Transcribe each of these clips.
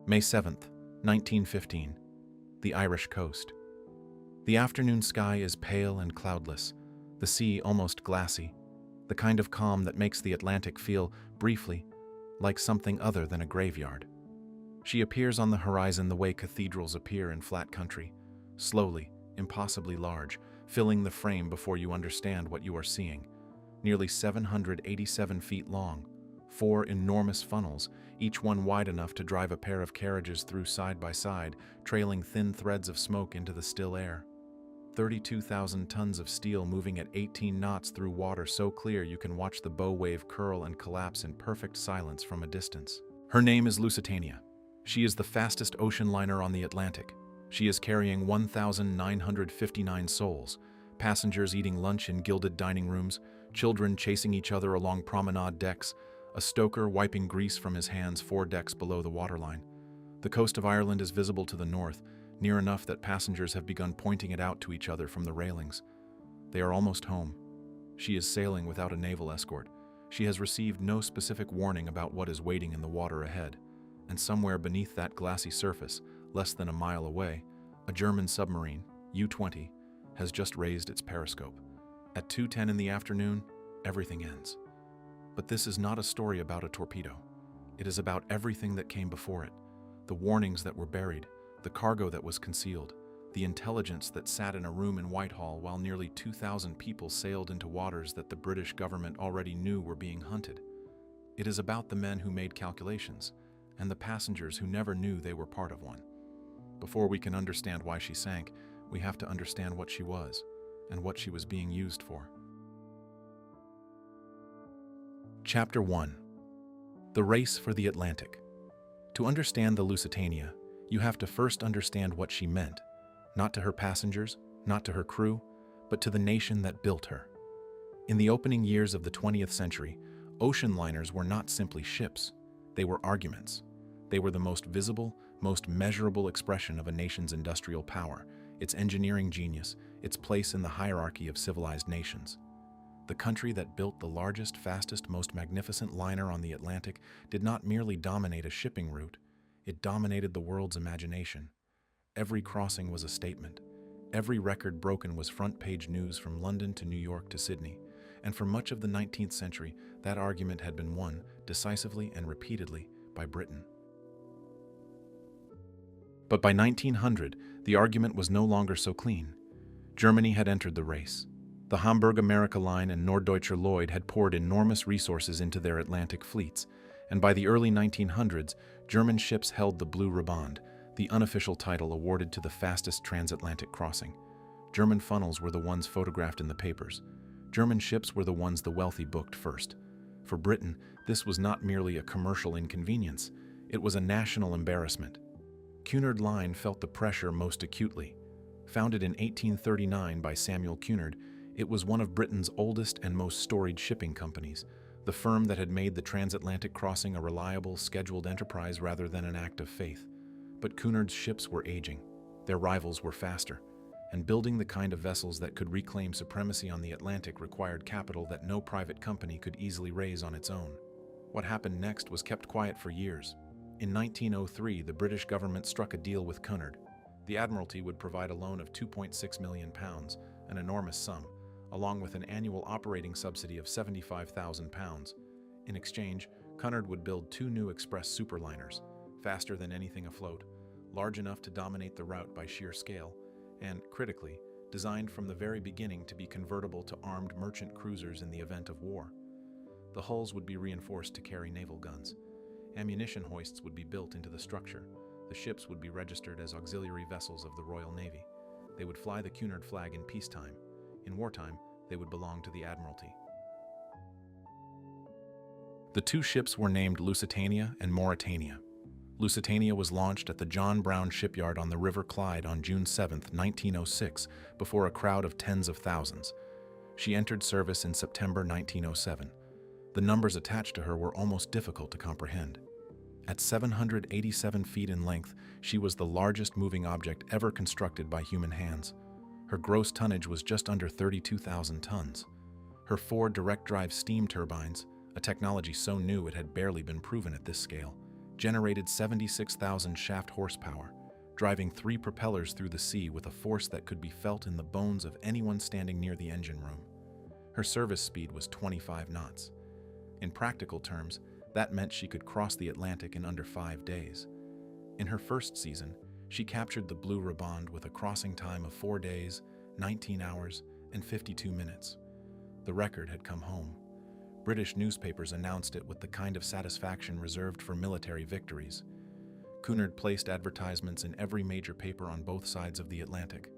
May 7th, 1915. The Irish coast. The afternoon sky is pale and cloudless, the sea almost glassy, the kind of calm that makes the Atlantic feel, briefly, like something other than a graveyard. She appears on the horizon the way cathedrals appear in flat country, slowly, impossibly large, filling the frame before you understand what you are seeing. Nearly 787 feet long, 4 enormous funnels, each one wide enough to drive a pair of carriages through side by side, trailing thin threads of smoke into the still air. 32,000 tons of steel moving at 18 knots through water so clear you can watch the bow wave curl and collapse in perfect silence from a distance. Her name is Lusitania. She is the fastest ocean liner on the Atlantic. She is carrying 1,959 souls, passengers eating lunch in gilded dining rooms, children chasing each other along promenade decks, a stoker wiping grease from his hands 4 decks below the waterline. The coast of Ireland is visible to the north, near enough that passengers have begun pointing it out to each other from the railings. They are almost home. She is sailing without a naval escort. She has received no specific warning about what is waiting in the water ahead. And somewhere beneath that glassy surface, less than a mile away, a German submarine, U-20, has just raised its periscope. At 2:10 in the afternoon, everything ends. But this is not a story about a torpedo. It is about everything that came before it, the warnings that were buried, the cargo that was concealed, the intelligence that sat in a room in Whitehall while nearly 2,000 people sailed into waters that the British government already knew were being hunted. It is about the men who made calculations, and the passengers who never knew they were part of one. Before we can understand why she sank, we have to understand what she was, and what she was being used for. Chapter 1. The Race for the Atlantic. To understand the Lusitania, you have to first understand what she meant, not to her passengers, not to her crew, but to the nation that built her. In the opening years of the 20th century, ocean liners were not simply ships. They were arguments. They were the most visible, most measurable expression of a nation's industrial power, its engineering genius, its place in the hierarchy of civilized nations. The country that built the largest, fastest, most magnificent liner on the Atlantic did not merely dominate a shipping route, it dominated the world's imagination. Every crossing was a statement. Every record broken was front-page news from London to New York to Sydney. And for much of the 19th century, that argument had been won, decisively and repeatedly, by Britain. But by 1900, the argument was no longer so clean. Germany had entered the race. The Hamburg-America Line and Norddeutscher Lloyd had poured enormous resources into their Atlantic fleets, and by the early 1900s, German ships held the Blue Riband, the unofficial title awarded to the fastest transatlantic crossing. German funnels were the ones photographed in the papers. German ships were the ones the wealthy booked first. For Britain, this was not merely a commercial inconvenience, it was a national embarrassment. Cunard Line felt the pressure most acutely. Founded in 1839 by Samuel Cunard, it was one of Britain's oldest and most storied shipping companies, the firm that had made the transatlantic crossing a reliable, scheduled enterprise rather than an act of faith. But Cunard's ships were aging, their rivals were faster, and building the kind of vessels that could reclaim supremacy on the Atlantic required capital that no private company could easily raise on its own. What happened next was kept quiet for years. In 1903, the British government struck a deal with Cunard. The Admiralty would provide a loan of £2.6 million, an enormous sum, along with an annual operating subsidy of £75,000. In exchange, Cunard would build 2 new express superliners, faster than anything afloat, large enough to dominate the route by sheer scale, and, critically, designed from the very beginning to be convertible to armed merchant cruisers in the event of war. The hulls would be reinforced to carry naval guns. Ammunition hoists would be built into the structure. The ships would be registered as auxiliary vessels of the Royal Navy. They would fly the Cunard flag in peacetime. In wartime, they would belong to the Admiralty. The 2 ships were named Lusitania and Mauretania. Lusitania was launched at the John Brown shipyard on the River Clyde on June 7, 1906, before a crowd of tens of thousands. She entered service in September 1907. The numbers attached to her were almost difficult to comprehend. At 787 feet in length, she was the largest moving object ever constructed by human hands. Her gross tonnage was just under 32,000 tons. Her 4 direct-drive steam turbines, a technology so new it had barely been proven at this scale, generated 76,000 shaft horsepower, driving 3 propellers through the sea with a force that could be felt in the bones of anyone standing near the engine room. Her service speed was 25 knots. In practical terms, that meant she could cross the Atlantic in under 5 days. In her first season, she captured the Blue Riband with a crossing time of 4 days, 19 hours, and 52 minutes. The record had come home. British newspapers announced it with the kind of satisfaction reserved for military victories. Cunard placed advertisements in every major paper on both sides of the Atlantic.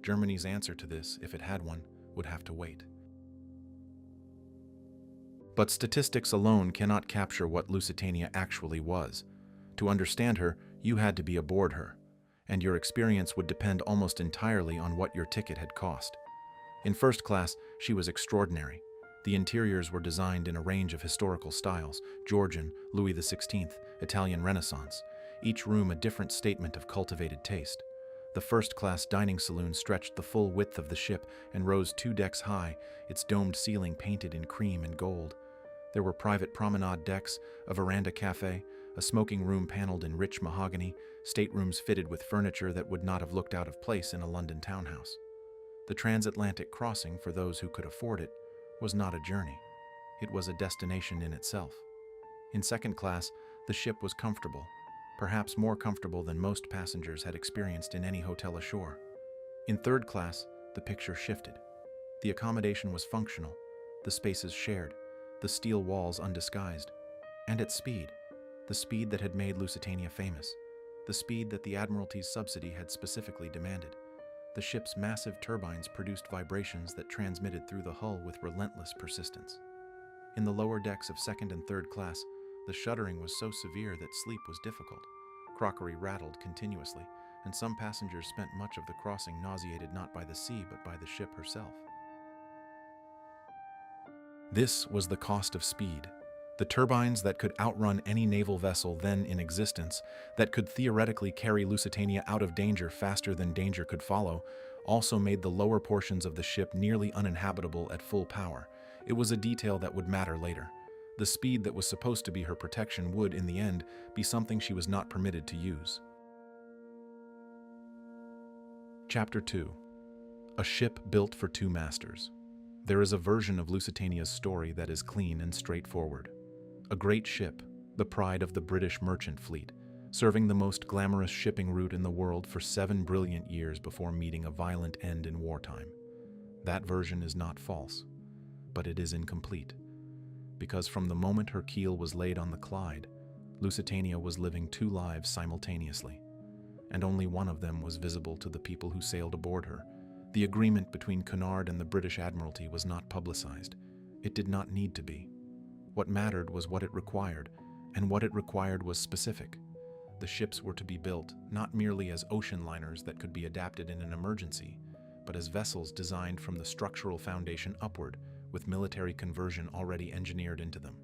Germany's answer to this, if it had one, would have to wait. But statistics alone cannot capture what Lusitania actually was. To understand her, you had to be aboard her, and your experience would depend almost entirely on what your ticket had cost. In first class, she was extraordinary. The interiors were designed in a range of historical styles: Georgian, Louis XVI, Italian Renaissance, each room a different statement of cultivated taste. The first-class dining saloon stretched the full width of the ship and rose 2 decks high, its domed ceiling painted in cream and gold. There were private promenade decks, a veranda cafe, a smoking room paneled in rich mahogany, staterooms fitted with furniture that would not have looked out of place in a London townhouse. The transatlantic crossing, for those who could afford it, was not a journey. It was a destination in itself. In second class, the ship was comfortable, perhaps more comfortable than most passengers had experienced in any hotel ashore. In third class, the picture shifted. The accommodation was functional, the spaces shared, the steel walls undisguised, and at speed, the speed that had made Lusitania famous, the speed that the Admiralty's subsidy had specifically demanded. The ship's massive turbines produced vibrations that transmitted through the hull with relentless persistence. In the lower decks of second and third class, the shuddering was so severe that sleep was difficult. Crockery rattled continuously, and some passengers spent much of the crossing nauseated not by the sea but by the ship herself. This was the cost of speed. The turbines that could outrun any naval vessel then in existence, that could theoretically carry Lusitania out of danger faster than danger could follow, also made the lower portions of the ship nearly uninhabitable at full power. It was a detail that would matter later. The speed that was supposed to be her protection would, in the end, be something she was not permitted to use. Chapter 2. A ship built for 2 masters. There is a version of Lusitania's story that is clean and straightforward. A great ship, the pride of the British merchant fleet, serving the most glamorous shipping route in the world for 7 brilliant years before meeting a violent end in wartime. That version is not false, but it is incomplete, because from the moment her keel was laid on the Clyde, Lusitania was living 2 lives simultaneously, and only one of them was visible to the people who sailed aboard her. The agreement between Cunard and the British Admiralty was not publicized. It did not need to be. What mattered was what it required, and what it required was specific. The ships were to be built not merely as ocean liners that could be adapted in an emergency, but as vessels designed from the structural foundation upward, with military conversion already engineered into them.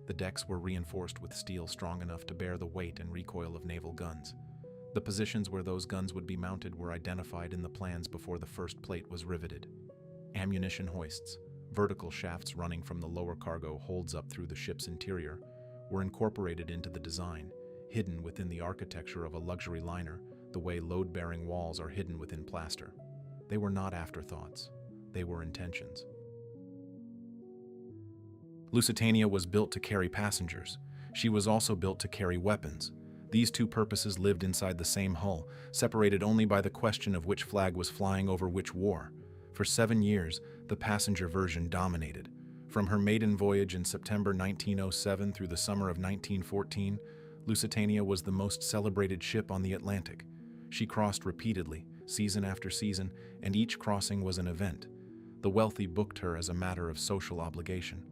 The decks were reinforced with steel strong enough to bear the weight and recoil of naval guns. The positions where those guns would be mounted were identified in the plans before the first plate was riveted. Ammunition hoists, vertical shafts running from the lower cargo holds up through the ship's interior, were incorporated into the design, hidden within the architecture of a luxury liner, the way load-bearing walls are hidden within plaster. They were not afterthoughts. They were intentions. Lusitania was built to carry passengers. She was also built to carry weapons. These 2 purposes lived inside the same hull, separated only by the question of which flag was flying over which war. For 7 years, the passenger version dominated. From her maiden voyage in September 1907 through the summer of 1914, Lusitania was the most celebrated ship on the Atlantic. She crossed repeatedly, season after season, and each crossing was an event. The wealthy booked her as a matter of social obligation.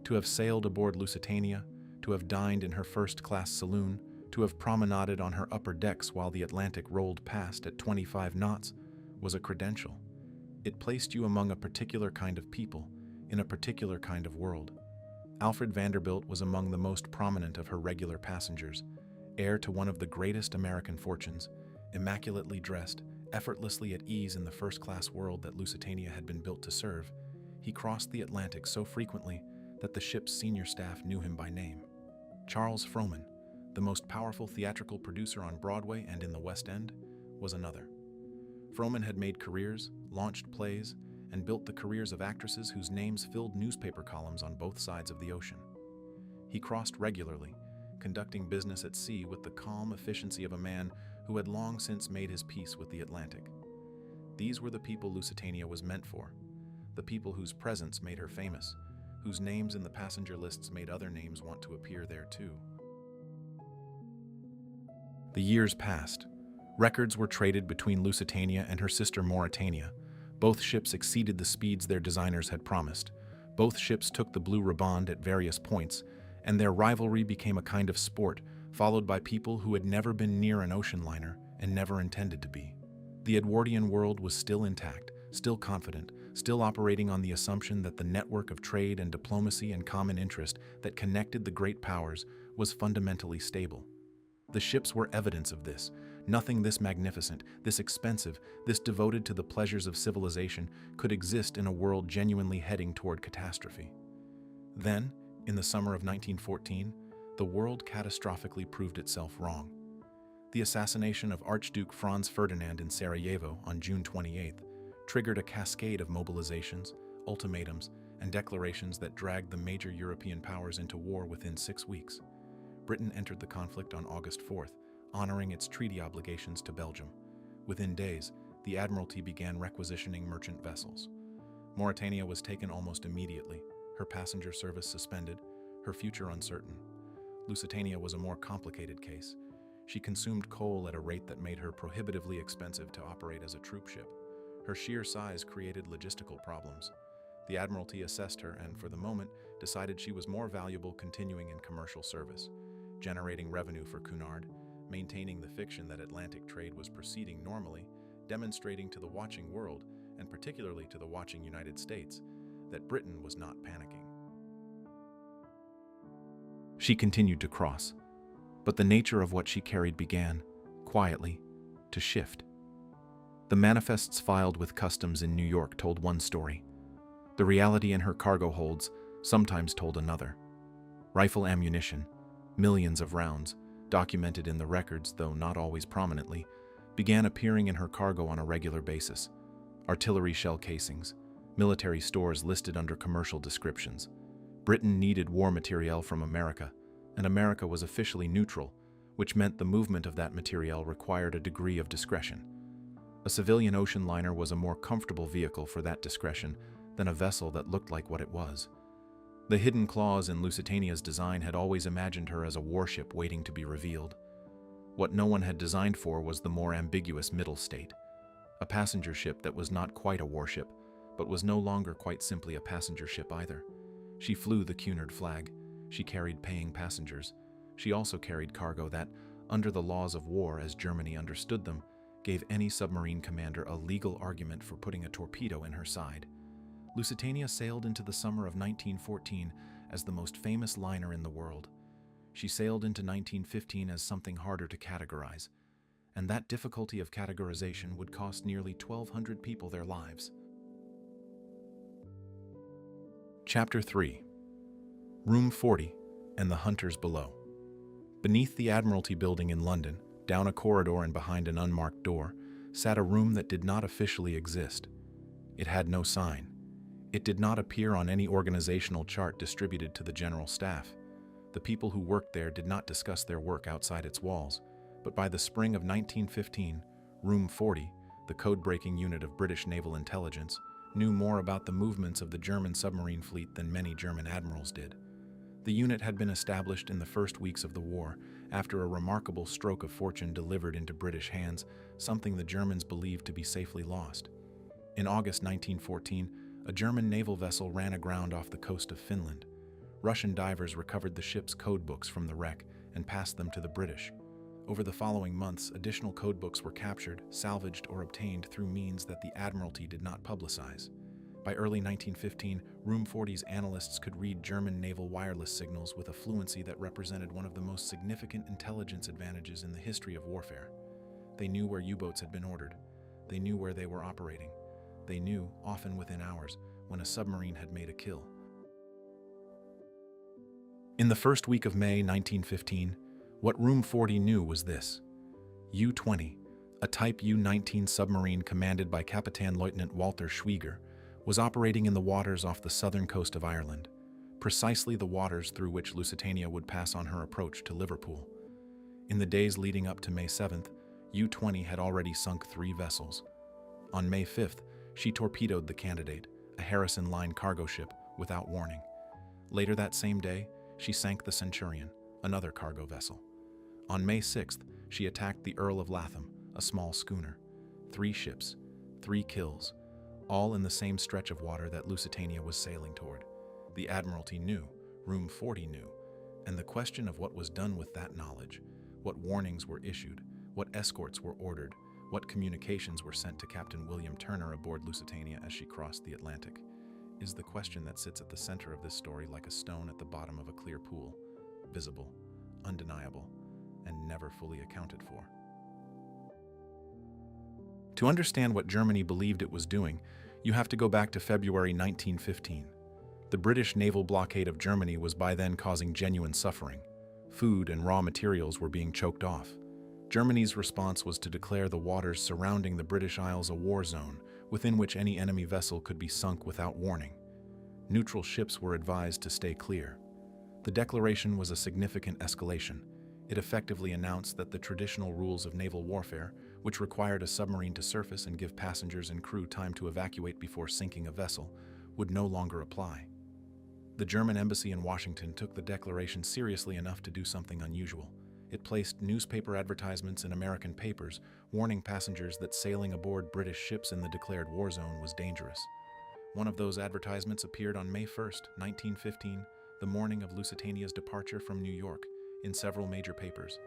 To have sailed aboard Lusitania, to have dined in her first-class saloon, to have promenaded on her upper decks while the Atlantic rolled past at 25 knots, was a credential. It placed you among a particular kind of people, in a particular kind of world. Alfred Vanderbilt was among the most prominent of her regular passengers, heir to one of the greatest American fortunes, immaculately dressed, effortlessly at ease in the first-class world that Lusitania had been built to serve. He crossed the Atlantic so frequently that the ship's senior staff knew him by name. Charles Frohman, the the most powerful theatrical producer on Broadway and in the West End, was another. Frohman had made careers, launched plays, and built the careers of actresses whose names filled newspaper columns on both sides of the ocean. He crossed regularly, conducting business at sea with the calm efficiency of a man who had long since made his peace with the Atlantic. These were the people Lusitania was meant for, the people whose presence made her famous, whose names in the passenger lists made other names want to appear there too. The years passed. Records were traded between Lusitania and her sister Mauretania. Both ships exceeded the speeds their designers had promised. Both ships took the blue riband at various points, and their rivalry became a kind of sport, followed by people who had never been near an ocean liner and never intended to be. The Edwardian world was still intact, still confident, still operating on the assumption that the network of trade and diplomacy and common interest that connected the great powers was fundamentally stable. The ships were evidence of this. Nothing this magnificent, this expensive, this devoted to the pleasures of civilization could exist in a world genuinely heading toward catastrophe. Then, in the summer of 1914, the world catastrophically proved itself wrong. The assassination of Archduke Franz Ferdinand in Sarajevo on June 28th triggered a cascade of mobilizations, ultimatums, and declarations that dragged the major European powers into war within 6 weeks. Britain entered the conflict on August 4th, honoring its treaty obligations to Belgium. Within days, the Admiralty began requisitioning merchant vessels. Mauretania was taken almost immediately, her passenger service suspended, her future uncertain. Lusitania was a more complicated case. She consumed coal at a rate that made her prohibitively expensive to operate as a troop ship. Her sheer size created logistical problems. The Admiralty assessed her and, for the moment, decided she was more valuable continuing in commercial service, generating revenue for Cunard, maintaining the fiction that Atlantic trade was proceeding normally, demonstrating to the watching world, and particularly to the watching United States, that Britain was not panicking. She continued to cross, but the nature of what she carried began, quietly, to shift. The manifests filed with customs in New York told one story. The reality in her cargo holds sometimes told another. Rifle ammunition, millions of rounds, documented in the records, though not always prominently, began appearing in her cargo on a regular basis. Artillery shell casings, military stores listed under commercial descriptions. Britain needed war materiel from America, and America was officially neutral, which meant the movement of that materiel required a degree of discretion. A civilian ocean liner was a more comfortable vehicle for that discretion than a vessel that looked like what it was. The hidden clause in Lusitania's design had always imagined her as a warship waiting to be revealed. What no one had designed for was the more ambiguous middle state, a passenger ship that was not quite a warship, but was no longer quite simply a passenger ship either. She flew the Cunard flag. She carried paying passengers. She also carried cargo that, under the laws of war as Germany understood them, gave any submarine commander a legal argument for putting a torpedo in her side. Lusitania sailed into the summer of 1914 as the most famous liner in the world. She sailed into 1915 as something harder to categorize, and that difficulty of categorization would cost nearly 1,200 people their lives. Chapter 3. Room 40 and the Hunters Below. Beneath the Admiralty building in London, down a corridor and behind an unmarked door, sat a room that did not officially exist. It had no sign. It did not appear on any organizational chart distributed to the general staff. The people who worked there did not discuss their work outside its walls, but by the spring of 1915, Room 40, the code-breaking unit of British naval intelligence, knew more about the movements of the German submarine fleet than many German admirals did. The unit had been established in the first weeks of the war, after a remarkable stroke of fortune delivered into British hands something the Germans believed to be safely lost. In August 1914, a German naval vessel ran aground off the coast of Finland. Russian divers recovered the ship's codebooks from the wreck and passed them to the British. Over the following months, additional codebooks were captured, salvaged, or obtained through means that the Admiralty did not publicize. By early 1915, Room 40's analysts could read German naval wireless signals with a fluency that represented one of the most significant intelligence advantages in the history of warfare. They knew where U-boats had been ordered. They knew where they were operating. They knew, often within hours, when a submarine had made a kill. In the first week of May 1915, What Room 40 knew was this: U-20, a Type U-19 submarine commanded by Captain Lieutenant Walter Schwieger, was operating in the waters off the southern coast of Ireland, precisely the waters through which Lusitania would pass on her approach to Liverpool. In the days leading up to May 7th, U-20 had already sunk 3 vessels. On May 5th, she torpedoed the Candidate, a Harrison Line cargo ship, without warning. Later that same day, she sank the Centurion, another cargo vessel. On May 6th, she attacked the Earl of Latham, a small schooner. 3 ships, 3 kills, all in the same stretch of water that Lusitania was sailing toward. The Admiralty knew, Room 40 knew, and the question of what was done with that knowledge, what warnings were issued, what escorts were ordered, what communications were sent to Captain William Turner aboard Lusitania as she crossed the Atlantic, is the question that sits at the center of this story like a stone at the bottom of a clear pool, visible, undeniable, and never fully accounted for. To understand what Germany believed it was doing, you have to go back to February 1915. The British naval blockade of Germany was by then causing genuine suffering. Food and raw materials were being choked off. Germany's response was to declare the waters surrounding the British Isles a war zone, within which any enemy vessel could be sunk without warning. Neutral ships were advised to stay clear. The declaration was a significant escalation. It effectively announced that the traditional rules of naval warfare, which required a submarine to surface and give passengers and crew time to evacuate before sinking a vessel, would no longer apply. The German embassy in Washington took the declaration seriously enough to do something unusual. It placed newspaper advertisements in American papers, warning passengers that sailing aboard British ships in the declared war zone was dangerous. One of those advertisements appeared on May 1st, 1915, the morning of Lusitania's departure from New York, in several major papers.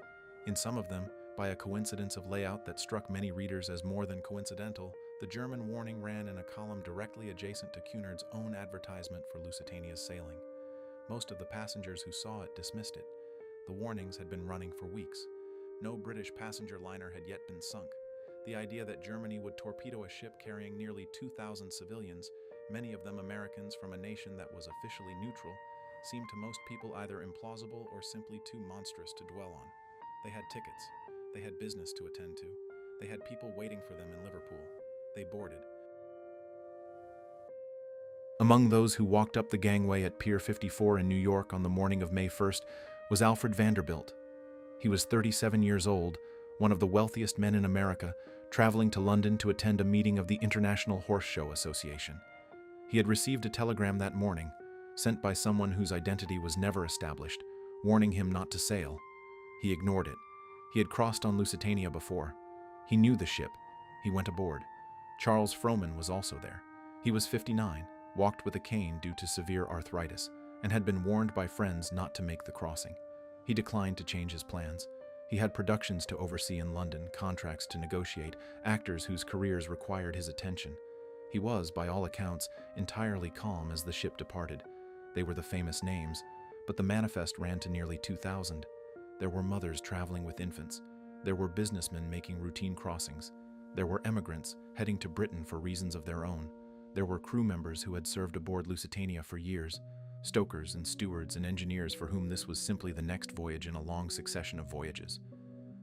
In some of them, by a coincidence of layout that struck many readers as more than coincidental, the German warning ran in a column directly adjacent to Cunard's own advertisement for Lusitania's sailing. Most of the passengers who saw it dismissed it. The warnings had been running for weeks. No British passenger liner had yet been sunk. The idea that Germany would torpedo a ship carrying nearly 2,000 civilians, many of them Americans from a nation that was officially neutral, seemed to most people either implausible or simply too monstrous to dwell on. They had tickets. They had business to attend to. They had people waiting for them in Liverpool. They boarded. Among those who walked up the gangway at Pier 54 in New York on the morning of May 1st was Alfred Vanderbilt. He was 37 years old, one of the wealthiest men in America, traveling to London to attend a meeting of the International Horse Show Association. He had received a telegram that morning, sent by someone whose identity was never established, warning him not to sail. He ignored it. He had crossed on Lusitania before. He knew the ship. He went aboard. Charles Frohman was also there. He was 59, walked with a cane due to severe arthritis, and had been warned by friends not to make the crossing. He declined to change his plans. He had productions to oversee in London, contracts to negotiate, actors whose careers required his attention. He was, by all accounts, entirely calm as the ship departed. They were the famous names, but the manifest ran to nearly 2,000. There were mothers traveling with infants. There were businessmen making routine crossings. There were emigrants heading to Britain for reasons of their own. There were crew members who had served aboard Lusitania for years, stokers and stewards and engineers for whom this was simply the next voyage in a long succession of voyages.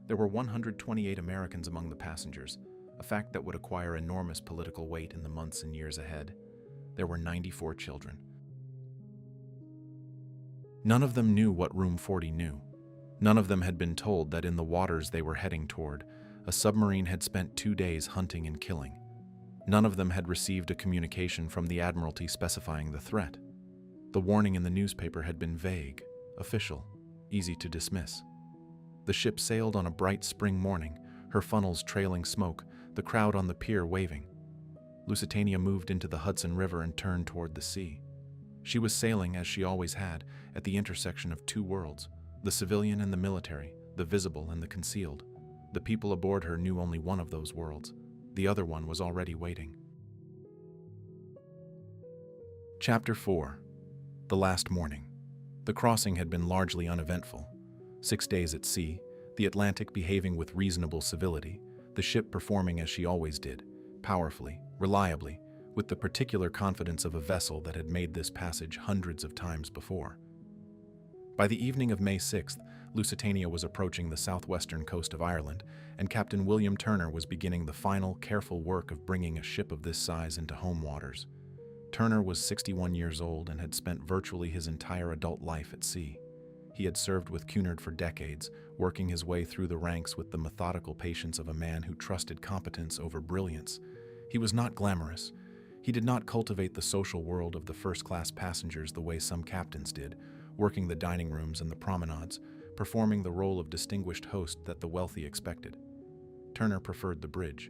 There were 128 Americans among the passengers, a fact that would acquire enormous political weight in the months and years ahead. There were 94 children. None of them knew what Room 40 knew. None of them had been told that in the waters they were heading toward, a submarine had spent 2 days hunting and killing. None of them had received a communication from the Admiralty specifying the threat. The warning in the newspaper had been vague, official, easy to dismiss. The ship sailed on a bright spring morning, her funnels trailing smoke, the crowd on the pier waving. Lusitania moved into the Hudson River and turned toward the sea. She was sailing, as she always had, at the intersection of 2 worlds, the civilian and the military, the visible and the concealed. The people aboard her knew only one of those worlds. The other one was already waiting. Chapter 4. The Last Morning. The crossing had been largely uneventful. 6 days at sea, the Atlantic behaving with reasonable civility, the ship performing as she always did, powerfully, reliably, with the particular confidence of a vessel that had made this passage hundreds of times before. By the evening of May 6th, Lusitania was approaching the southwestern coast of Ireland, and Captain William Turner was beginning the final, careful work of bringing a ship of this size into home waters. Turner was 61 years old and had spent virtually his entire adult life at sea. He had served with Cunard for decades, working his way through the ranks with the methodical patience of a man who trusted competence over brilliance. He was not glamorous. He did not cultivate the social world of the first-class passengers the way some captains did, working the dining rooms and the promenades, performing the role of distinguished host that the wealthy expected. Turner preferred the bridge.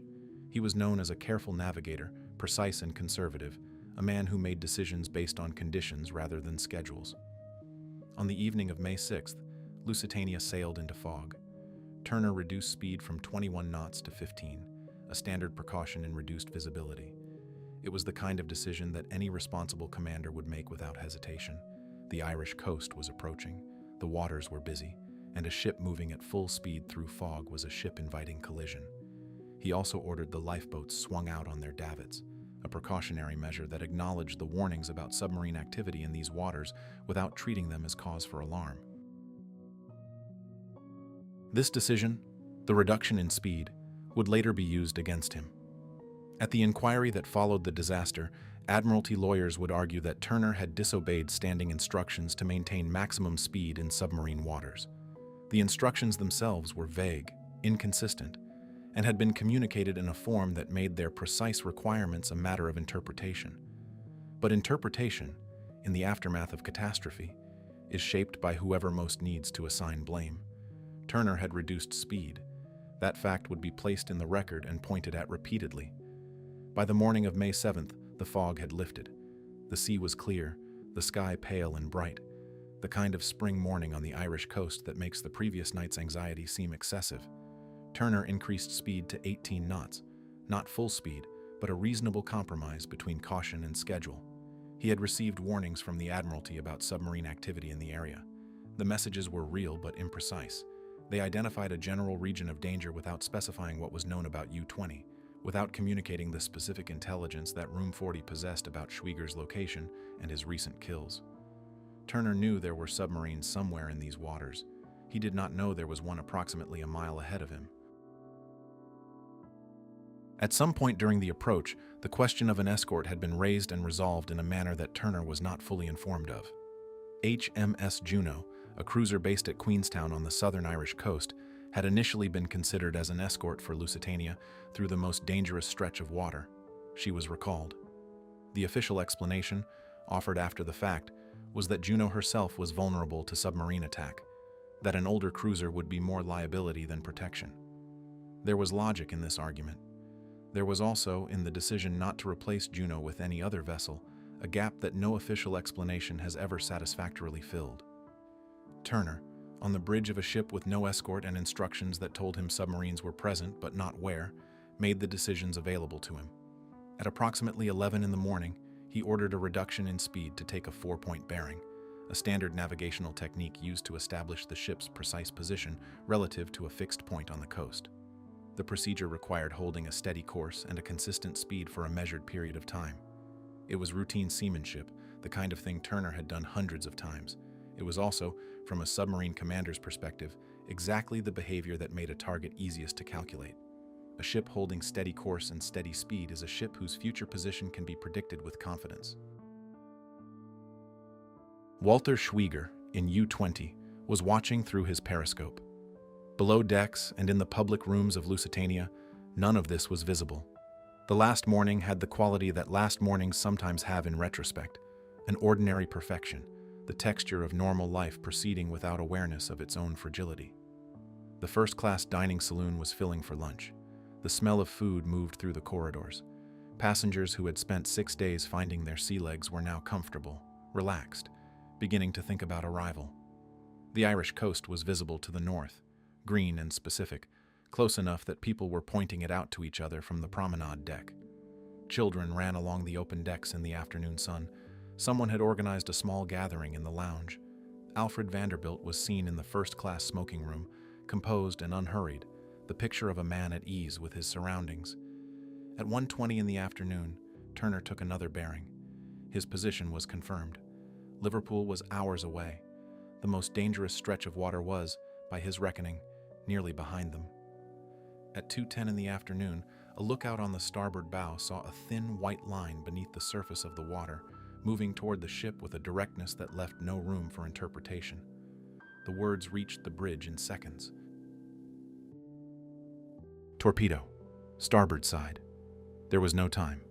He was known as a careful navigator, precise and conservative, a man who made decisions based on conditions rather than schedules. On the evening of May 6th, Lusitania sailed into fog. Turner reduced speed from 21 knots to 15, a standard precaution in reduced visibility. It was the kind of decision that any responsible commander would make without hesitation. The Irish coast was approaching, the waters were busy, and a ship moving at full speed through fog was a ship inviting collision. He also ordered the lifeboats swung out on their davits, a precautionary measure that acknowledged the warnings about submarine activity in these waters without treating them as cause for alarm. This decision, the reduction in speed, would later be used against him. At the inquiry that followed the disaster, Admiralty lawyers would argue that Turner had disobeyed standing instructions to maintain maximum speed in submarine waters. The instructions themselves were vague, inconsistent, and had been communicated in a form that made their precise requirements a matter of interpretation. But interpretation, in the aftermath of catastrophe, is shaped by whoever most needs to assign blame. Turner had reduced speed. That fact would be placed in the record and pointed at repeatedly. By the morning of May 7th, the fog had lifted. The sea was clear, the sky pale and bright, the kind of spring morning on the Irish coast that makes the previous night's anxiety seem excessive. Turner increased speed to 18 knots, not full speed, but a reasonable compromise between caution and schedule. He had received warnings from the Admiralty about submarine activity in the area. The messages were real but imprecise. They identified a general region of danger without specifying what was known about U-20, without communicating the specific intelligence that Room 40 possessed about Schwieger's location and his recent kills. Turner knew there were submarines somewhere in these waters. He did not know there was one approximately a mile ahead of him. At some point during the approach, the question of an escort had been raised and resolved in a manner that Turner was not fully informed of. HMS Juno, a cruiser based at Queenstown on the southern Irish coast, had initially been considered as an escort for Lusitania through the most dangerous stretch of water. She was recalled. The official explanation, offered after the fact, was that Juno herself was vulnerable to submarine attack, that an older cruiser would be more liability than protection. There was logic in this argument. There was also, in the decision not to replace Juno with any other vessel, a gap that no official explanation has ever satisfactorily filled. Turner, on the bridge of a ship with no escort and instructions that told him submarines were present but not where, made the decisions available to him. At approximately 11 in the morning, he ordered a reduction in speed to take a 4-point bearing, a standard navigational technique used to establish the ship's precise position relative to a fixed point on the coast. The procedure required holding a steady course and a consistent speed for a measured period of time. It was routine seamanship, the kind of thing Turner had done hundreds of times. It was also, from a submarine commander's perspective, exactly the behavior that made a target easiest to calculate. A ship holding steady course and steady speed is a ship whose future position can be predicted with confidence. Walter Schwieger, in U-20, was watching through his periscope. Below decks and in the public rooms of Lusitania, none of this was visible. The last morning had the quality that last mornings sometimes have in retrospect, an ordinary perfection, the texture of normal life proceeding without awareness of its own fragility. The first-class dining saloon was filling for lunch. The smell of food moved through the corridors. Passengers who had spent 6 days finding their sea legs were now comfortable, relaxed, beginning to think about arrival. The Irish coast was visible to the north, green and specific, close enough that people were pointing it out to each other from the promenade deck. Children ran along the open decks in the afternoon sun. Someone had organized a small gathering in the lounge. Alfred Vanderbilt was seen in the first-class smoking room, composed and unhurried, the picture of a man at ease with his surroundings. At 1:20 in the afternoon, Turner took another bearing. His position was confirmed. Liverpool was hours away. The most dangerous stretch of water was, by his reckoning, nearly behind them. At 2:10 in the afternoon, a lookout on the starboard bow saw a thin white line beneath the surface of the water, moving toward the ship with a directness that left no room for interpretation. The words reached the bridge in seconds. Torpedo. Starboard side. There was no time.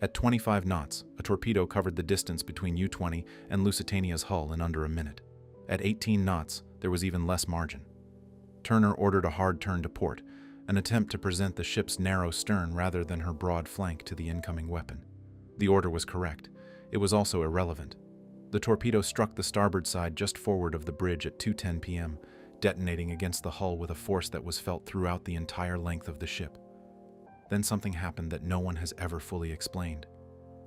At 25 knots, a torpedo covered the distance between U-20 and Lusitania's hull in under a minute. At 18 knots, there was even less margin. Turner ordered a hard turn to port, an attempt to present the ship's narrow stern rather than her broad flank to the incoming weapon. The order was correct. It was also irrelevant. The torpedo struck the starboard side just forward of the bridge at 2:10 p.m., detonating against the hull with a force that was felt throughout the entire length of the ship. Then something happened that no one has ever fully explained.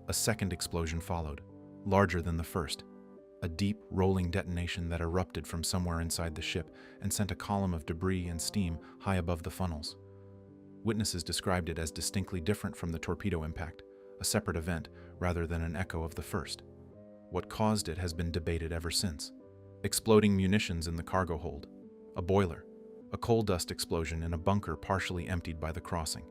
A second explosion followed, larger than the first. A deep, rolling detonation that erupted from somewhere inside the ship and sent a column of debris and steam high above the funnels. Witnesses described it as distinctly different from the torpedo impact, a separate event rather than an echo of the first. What caused it has been debated ever since. Exploding munitions in the cargo hold, a boiler, a coal dust explosion in a bunker partially emptied by the crossing.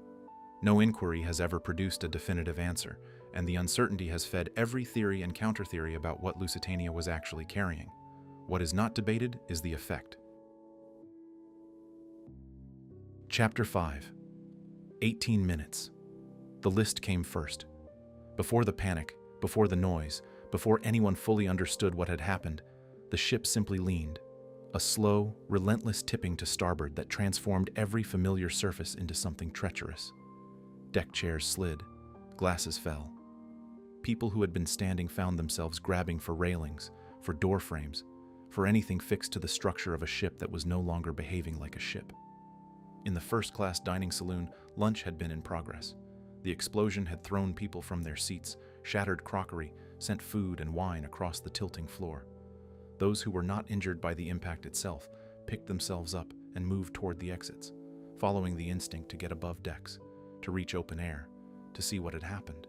No inquiry has ever produced a definitive answer, and the uncertainty has fed every theory and counter-theory about what Lusitania was actually carrying. What is not debated is the effect. Chapter 5. 18 minutes. The list came first. Before the panic, before the noise, before anyone fully understood what had happened, the ship simply leaned, a slow, relentless tipping to starboard that transformed every familiar surface into something treacherous. Deck chairs slid, glasses fell. People who had been standing found themselves grabbing for railings, for door frames, for anything fixed to the structure of a ship that was no longer behaving like a ship. In the first-class dining saloon, lunch had been in progress. The explosion had thrown people from their seats, shattered crockery, sent food and wine across the tilting floor. Those who were not injured by the impact itself picked themselves up and moved toward the exits, following the instinct to get above decks, to reach open air, to see what had happened.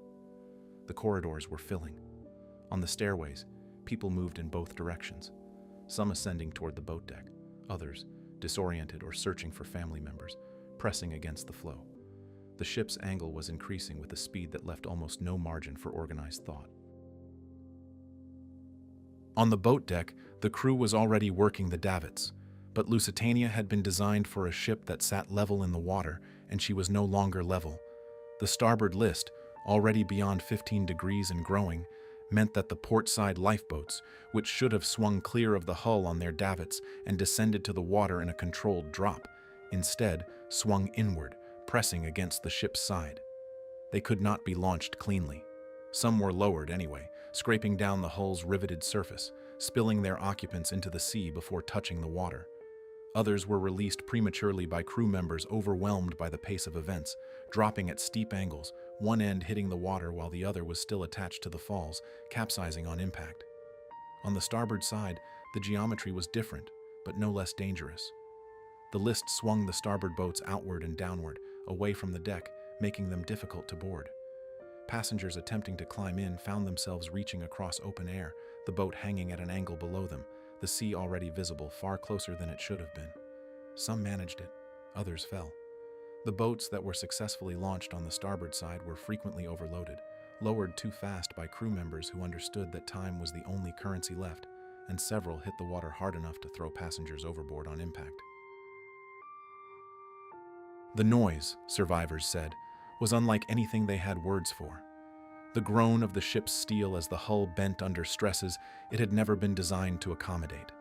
The corridors were filling. On the stairways, people moved in both directions, some ascending toward the boat deck, others, disoriented or searching for family members, pressing against the flow. The ship's angle was increasing with a speed that left almost no margin for organized thought. On the boat deck, the crew was already working the davits, but Lusitania had been designed for a ship that sat level in the water, and she was no longer level. The starboard list, already beyond 15 degrees and growing, meant that the port-side lifeboats, which should have swung clear of the hull on their davits and descended to the water in a controlled drop, instead swung inward, pressing against the ship's side. They could not be launched cleanly. Some were lowered anyway, scraping down the hull's riveted surface, spilling their occupants into the sea before touching the water. Others were released prematurely by crew members overwhelmed by the pace of events, dropping at steep angles, one end hitting the water while the other was still attached to the falls, capsizing on impact. On the starboard side, the geometry was different, but no less dangerous. The list swung the starboard boats outward and downward, away from the deck, making them difficult to board. Passengers attempting to climb in found themselves reaching across open air, the boat hanging at an angle below them, the sea already visible far closer than it should have been. Some managed it, others fell. The boats that were successfully launched on the starboard side were frequently overloaded, lowered too fast by crew members who understood that time was the only currency left, and several hit the water hard enough to throw passengers overboard on impact. The noise, survivors said, was unlike anything they had words for. The groan of the ship's steel as the hull bent under stresses it had never been designed to accommodate.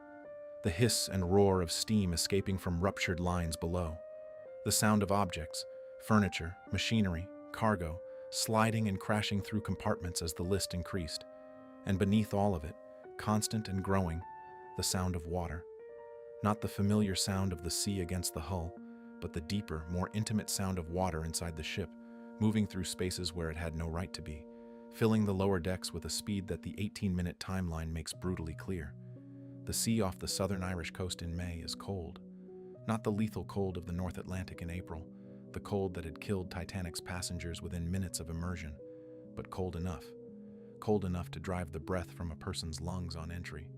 The hiss and roar of steam escaping from ruptured lines below. The sound of objects, furniture, machinery, cargo, sliding and crashing through compartments as the list increased. And beneath all of it, constant and growing, the sound of water. Not the familiar sound of the sea against the hull, but the deeper, more intimate sound of water inside the ship, moving through spaces where it had no right to be, filling the lower decks with a speed that the 18-minute timeline makes brutally clear. The sea off the southern Irish coast in May is cold. Not the lethal cold of the North Atlantic in April, the cold that had killed Titanic's passengers within minutes of immersion, but cold enough to drive the breath from a person's lungs on entry,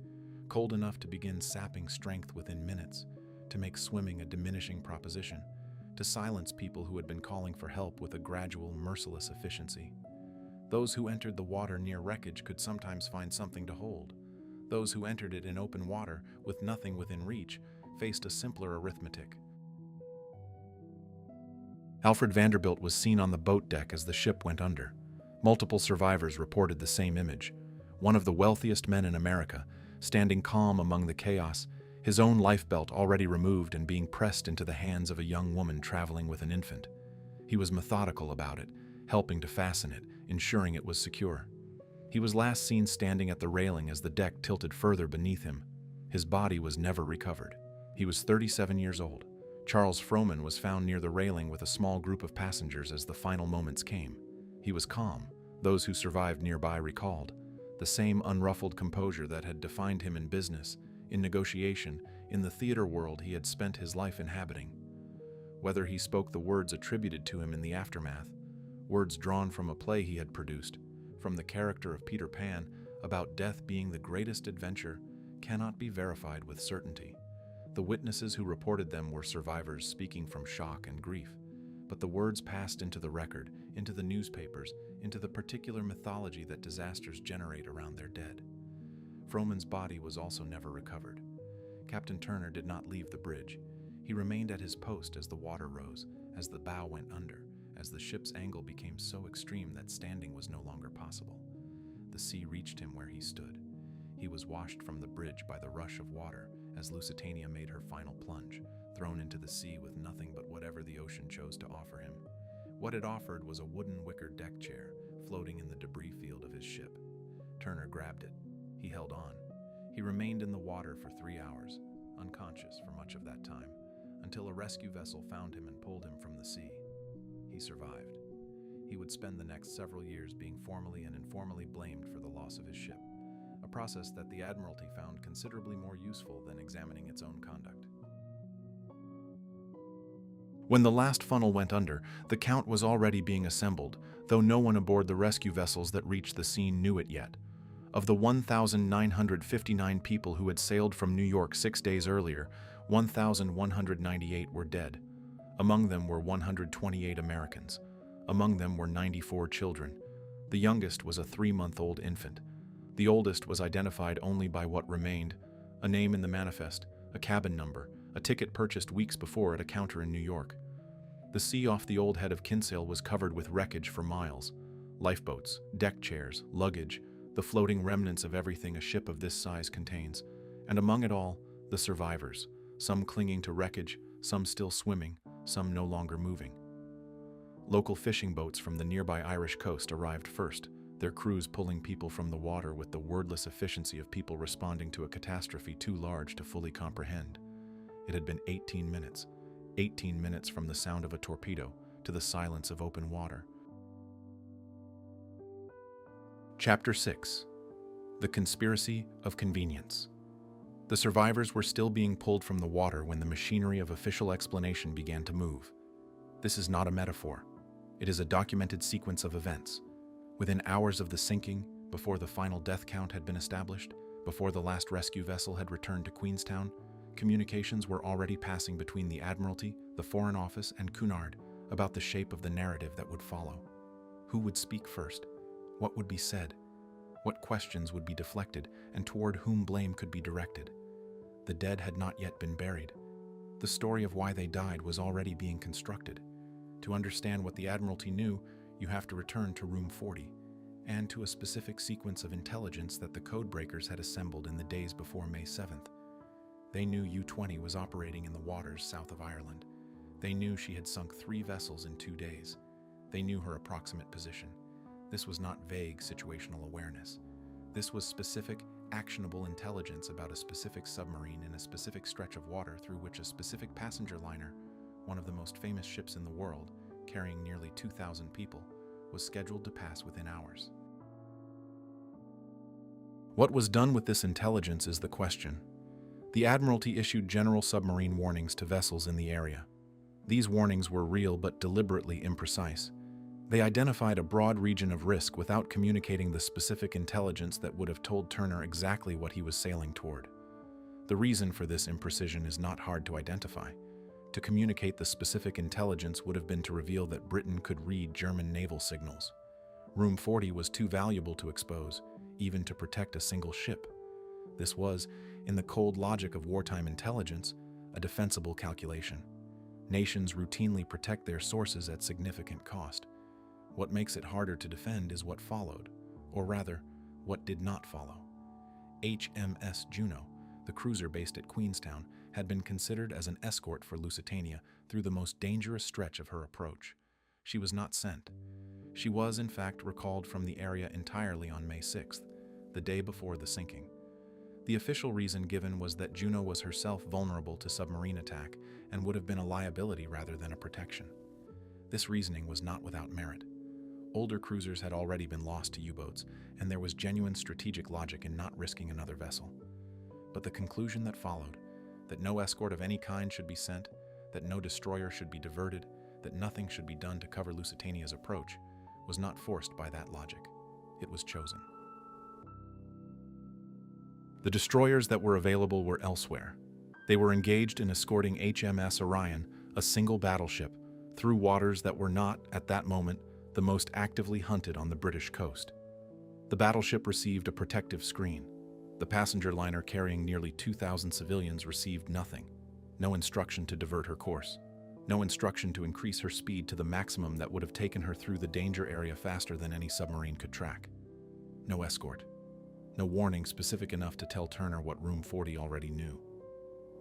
cold enough to begin sapping strength within minutes, to make swimming a diminishing proposition, to silence people who had been calling for help with a gradual, merciless efficiency. Those who entered the water near wreckage could sometimes find something to hold. Those who entered it in open water, with nothing within reach, faced a simpler arithmetic. Alfred Vanderbilt was seen on the boat deck as the ship went under. Multiple survivors reported the same image. One of the wealthiest men in America, standing calm among the chaos, his own lifebelt already removed and being pressed into the hands of a young woman traveling with an infant. He was methodical about it, helping to fasten it, ensuring it was secure. He was last seen standing at the railing as the deck tilted further beneath him. His body was never recovered. He was 37 years old. Charles Frohman was found near the railing with a small group of passengers as the final moments came. He was calm, those who survived nearby recalled. The same unruffled composure that had defined him in business, in negotiation, in the theater world he had spent his life inhabiting. Whether he spoke the words attributed to him in the aftermath, words drawn from a play he had produced, from the character of Peter Pan, about death being the greatest adventure, cannot be verified with certainty. The witnesses who reported them were survivors speaking from shock and grief, but the words passed into the record, into the newspapers, into the particular mythology that disasters generate around their dead. Frohman's body was also never recovered. Captain Turner did not leave the bridge. He remained at his post as the water rose, as the bow went under, as the ship's angle became so extreme that standing was no longer possible. The sea reached him where he stood. He was washed from the bridge by the rush of water as Lusitania made her final plunge, thrown into the sea with nothing but whatever the ocean chose to offer him. What it offered was a wooden wicker deck chair floating in the debris field of his ship. Turner grabbed it. He held on. He remained in the water for 3 hours, unconscious for much of that time, until a rescue vessel found him and pulled him from the sea. He survived. He would spend the next several years being formally and informally blamed for the loss of his ship, a process that the Admiralty found considerably more useful than examining its own conduct. When the last funnel went under, the count was already being assembled, though no one aboard the rescue vessels that reached the scene knew it yet. Of the 1,959 people who had sailed from New York 6 days earlier, 1,198 were dead. Among them were 128 Americans. Among them were 94 children. The youngest was a 3-month-old infant. The oldest was identified only by what remained: a name in the manifest, a cabin number, a ticket purchased weeks before at a counter in New York. The sea off the old head of Kinsale was covered with wreckage for miles. Lifeboats, deck chairs, luggage, the floating remnants of everything a ship of this size contains, and among it all, the survivors, some clinging to wreckage, some still swimming, some no longer moving. Local fishing boats from the nearby Irish coast arrived first, their crews pulling people from the water with the wordless efficiency of people responding to a catastrophe too large to fully comprehend. It had been 18 minutes from the sound of a torpedo to the silence of open water. Chapter 6. The Conspiracy of Convenience. The survivors were still being pulled from the water when the machinery of official explanation began to move. This is not a metaphor. It is a documented sequence of events. Within hours of the sinking, before the final death count had been established, before the last rescue vessel had returned to Queenstown, communications were already passing between the Admiralty, the Foreign Office, and Cunard about the shape of the narrative that would follow. Who would speak first? What would be said? What questions would be deflected, and toward whom blame could be directed? The dead had not yet been buried. The story of why they died was already being constructed. To understand what the Admiralty knew, you have to return to Room 40, and to a specific sequence of intelligence that the codebreakers had assembled in the days before May 7th. They knew U-20 was operating in the waters south of Ireland. They knew she had sunk 3 vessels in 2 days. They knew her approximate position. This was not vague situational awareness. This was specific, actionable intelligence about a specific submarine in a specific stretch of water through which a specific passenger liner, one of the most famous ships in the world, carrying nearly 2,000 people, was scheduled to pass within hours. What was done with this intelligence is the question. The Admiralty issued general submarine warnings to vessels in the area. These warnings were real but deliberately imprecise. They identified a broad region of risk without communicating the specific intelligence that would have told Turner exactly what he was sailing toward. The reason for this imprecision is not hard to identify. To communicate the specific intelligence would have been to reveal that Britain could read German naval signals. Room 40 was too valuable to expose, even to protect a single ship. This was, in the cold logic of wartime intelligence, a defensible calculation. Nations routinely protect their sources at significant cost. What makes it harder to defend is what followed, or rather, what did not follow. HMS Juno, the cruiser based at Queenstown, had been considered as an escort for Lusitania through the most dangerous stretch of her approach. She was not sent. She was, in fact, recalled from the area entirely on May 6th, the day before the sinking. The official reason given was that Juno was herself vulnerable to submarine attack and would have been a liability rather than a protection. This reasoning was not without merit. Older cruisers had already been lost to U-boats, and there was genuine strategic logic in not risking another vessel. But the conclusion that followed, that no escort of any kind should be sent, that no destroyer should be diverted, that nothing should be done to cover Lusitania's approach, was not forced by that logic. It was chosen. The destroyers that were available were elsewhere. They were engaged in escorting HMS Orion, a single battleship, through waters that were not, at that moment, the most actively hunted on the British coast. The battleship received a protective screen. The passenger liner carrying nearly 2,000 civilians received nothing. No instruction to divert her course. No instruction to increase her speed to the maximum that would have taken her through the danger area faster than any submarine could track. No escort. No warning specific enough to tell Turner what Room 40 already knew.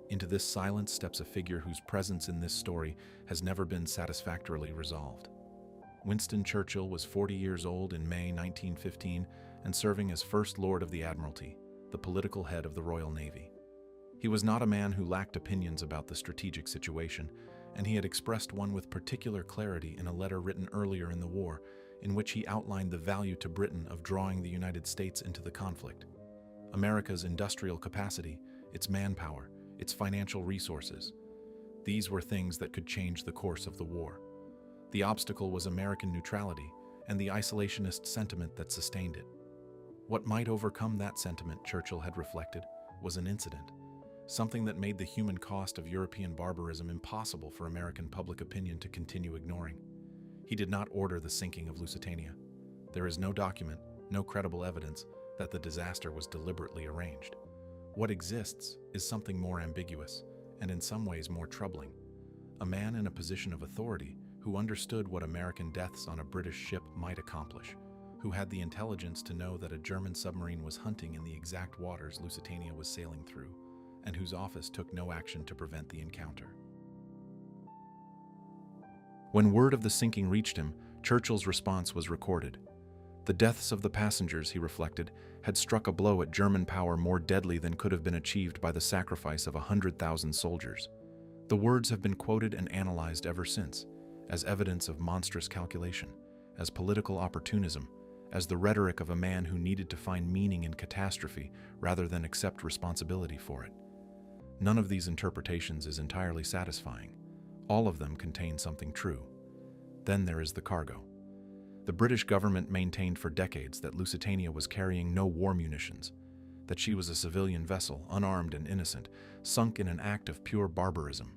Into this silence steps a figure whose presence in this story has never been satisfactorily resolved. Winston Churchill was 40 years old in May 1915 and serving as First Lord of the Admiralty, the political head of the Royal Navy. He was not a man who lacked opinions about the strategic situation, and he had expressed one with particular clarity in a letter written earlier in the war, in which he outlined the value to Britain of drawing the United States into the conflict. America's industrial capacity, its manpower, its financial resources. These were things that could change the course of the war. The obstacle was American neutrality and the isolationist sentiment that sustained it. What might overcome that sentiment, Churchill had reflected, was an incident, something that made the human cost of European barbarism impossible for American public opinion to continue ignoring. He did not order the sinking of Lusitania. There is no document, no credible evidence that the disaster was deliberately arranged. What exists is something more ambiguous, and in some ways more troubling. A man in a position of authority who understood what American deaths on a British ship might accomplish, who had the intelligence to know that a German submarine was hunting in the exact waters Lusitania was sailing through, and whose office took no action to prevent the encounter. When word of the sinking reached him, Churchill's response was recorded. The deaths of the passengers, he reflected, had struck a blow at German power more deadly than could have been achieved by the sacrifice of 100,000 soldiers. The words have been quoted and analyzed ever since, as evidence of monstrous calculation, as political opportunism, as the rhetoric of a man who needed to find meaning in catastrophe rather than accept responsibility for it. None of these interpretations is entirely satisfying. All of them contain something true. Then there is the cargo. The British government maintained for decades that Lusitania was carrying no war munitions, that she was a civilian vessel, unarmed and innocent, sunk in an act of pure barbarism.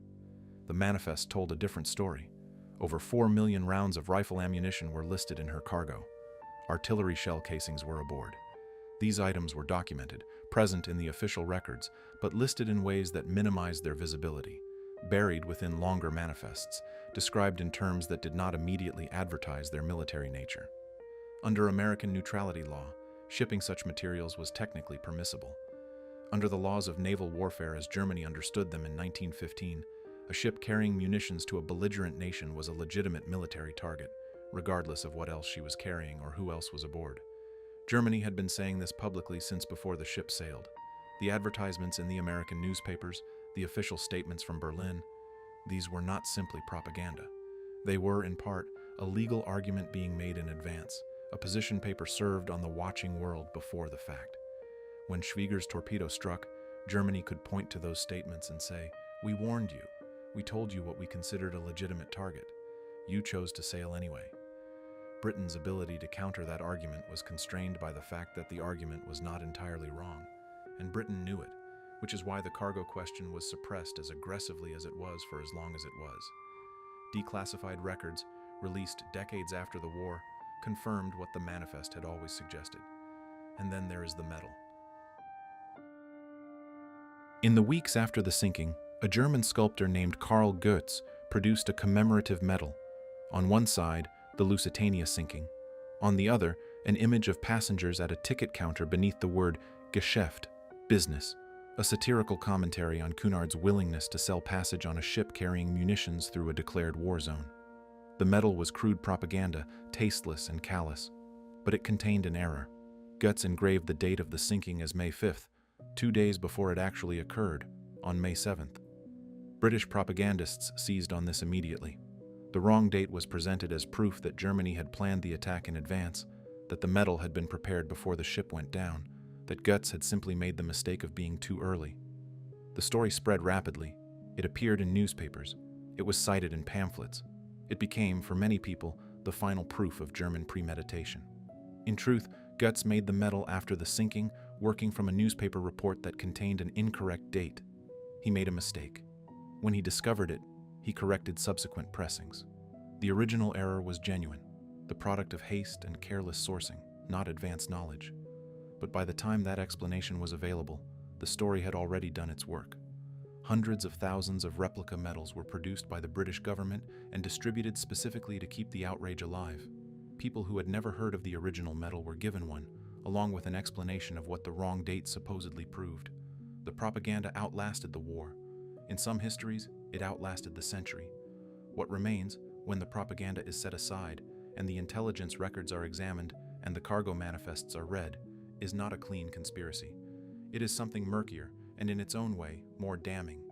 The manifest told a different story. Over 4 million rounds of rifle ammunition were listed in her cargo. Artillery shell casings were aboard. These items were documented, present in the official records, but listed in ways that minimized their visibility, buried within longer manifests, described in terms that did not immediately advertise their military nature. Under American neutrality law, shipping such materials was technically permissible. Under the laws of naval warfare as Germany understood them in 1915, a ship carrying munitions to a belligerent nation was a legitimate military target, regardless of what else she was carrying or who else was aboard. Germany had been saying this publicly since before the ship sailed. The advertisements in the American newspapers, the official statements from Berlin, these were not simply propaganda. They were, in part, a legal argument being made in advance, a position paper served on the watching world before the fact. When Schwieger's torpedo struck, Germany could point to those statements and say, "We warned you. We told you what we considered a legitimate target. You chose to sail anyway." Britain's ability to counter that argument was constrained by the fact that the argument was not entirely wrong, and Britain knew it, which is why the cargo question was suppressed as aggressively as it was for as long as it was. Declassified records, released decades after the war, confirmed what the manifest had always suggested. And then there is the medal. In the weeks after the sinking, a German sculptor named Karl Goetz produced a commemorative medal. On one side, the Lusitania sinking. On the other, an image of passengers at a ticket counter beneath the word Geschäft, business, a satirical commentary on Cunard's willingness to sell passage on a ship carrying munitions through a declared war zone. The medal was crude propaganda, tasteless and callous, but it contained an error. Goetz engraved the date of the sinking as May 5th, 2 days before it actually occurred, on May 7th. British propagandists seized on this immediately. The wrong date was presented as proof that Germany had planned the attack in advance, that the medal had been prepared before the ship went down, that Goetz had simply made the mistake of being too early. The story spread rapidly. It appeared in newspapers. It was cited in pamphlets. It became, for many people, the final proof of German premeditation. In truth, Goetz made the medal after the sinking, working from a newspaper report that contained an incorrect date. He made a mistake. When he discovered it, he corrected subsequent pressings. The original error was genuine, the product of haste and careless sourcing, not advanced knowledge. But by the time that explanation was available, the story had already done its work. Hundreds of thousands of replica medals were produced by the British government and distributed specifically to keep the outrage alive. People who had never heard of the original medal were given one, along with an explanation of what the wrong date supposedly proved. The propaganda outlasted the war. In some histories, it outlasted the century. What remains, when the propaganda is set aside, and the intelligence records are examined, and the cargo manifests are read, is not a clean conspiracy. It is something murkier, and in its own way, more damning.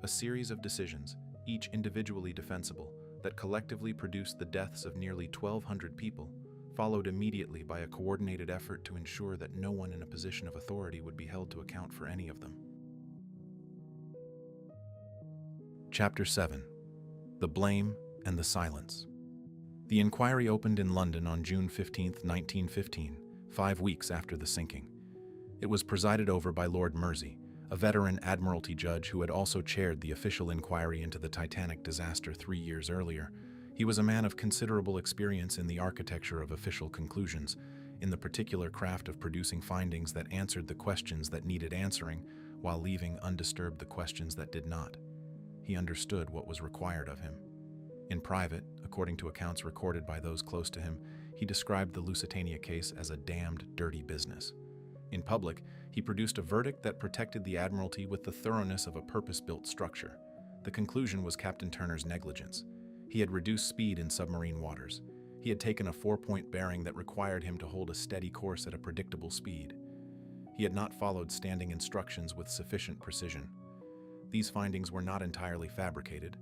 A series of decisions, each individually defensible, that collectively produced the deaths of nearly 1,200 people, followed immediately by a coordinated effort to ensure that no one in a position of authority would be held to account for any of them. Chapter 7. The Blame and the Silence. The inquiry opened in London on June 15, 1915, 5 weeks after the sinking. It was presided over by Lord Mersey, a veteran Admiralty judge who had also chaired the official inquiry into the Titanic disaster 3 years earlier. He was a man of considerable experience in the architecture of official conclusions, in the particular craft of producing findings that answered the questions that needed answering, while leaving undisturbed the questions that did not. He understood what was required of him. In private, according to accounts recorded by those close to him, he described the Lusitania case as a damned dirty business. In public, he produced a verdict that protected the Admiralty with the thoroughness of a purpose-built structure. The conclusion was Captain Turner's negligence. He had reduced speed in submarine waters. He had taken a 4-point bearing that required him to hold a steady course at a predictable speed. He had not followed standing instructions with sufficient precision. These findings were not entirely fabricated.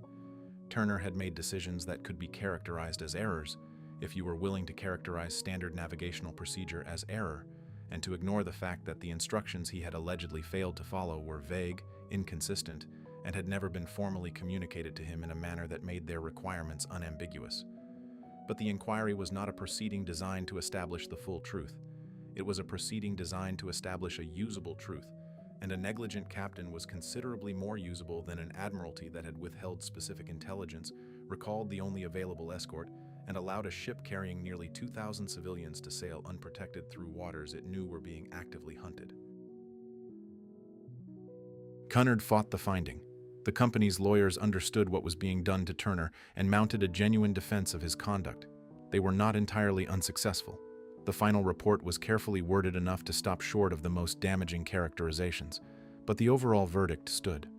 Turner had made decisions that could be characterized as errors, if you were willing to characterize standard navigational procedure as error, and to ignore the fact that the instructions he had allegedly failed to follow were vague, inconsistent, and had never been formally communicated to him in a manner that made their requirements unambiguous. But the inquiry was not a proceeding designed to establish the full truth. It was a proceeding designed to establish a usable truth, and a negligent captain was considerably more usable than an admiralty that had withheld specific intelligence, recalled the only available escort, and allowed a ship carrying nearly 2,000 civilians to sail unprotected through waters it knew were being actively hunted. Cunard fought the finding. The company's lawyers understood what was being done to Turner and mounted a genuine defense of his conduct. They were not entirely unsuccessful. The final report was carefully worded enough to stop short of the most damaging characterizations, but the overall verdict stood.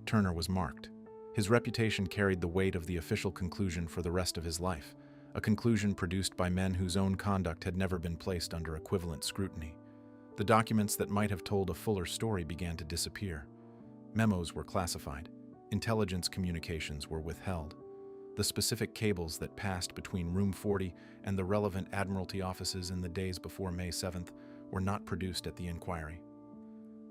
Turner was marked. His reputation carried the weight of the official conclusion for the rest of his life, a conclusion produced by men whose own conduct had never been placed under equivalent scrutiny. The documents that might have told a fuller story began to disappear. Memos were classified. Intelligence communications were withheld. The specific cables that passed between Room 40 and the relevant Admiralty offices in the days before May 7th were not produced at the inquiry.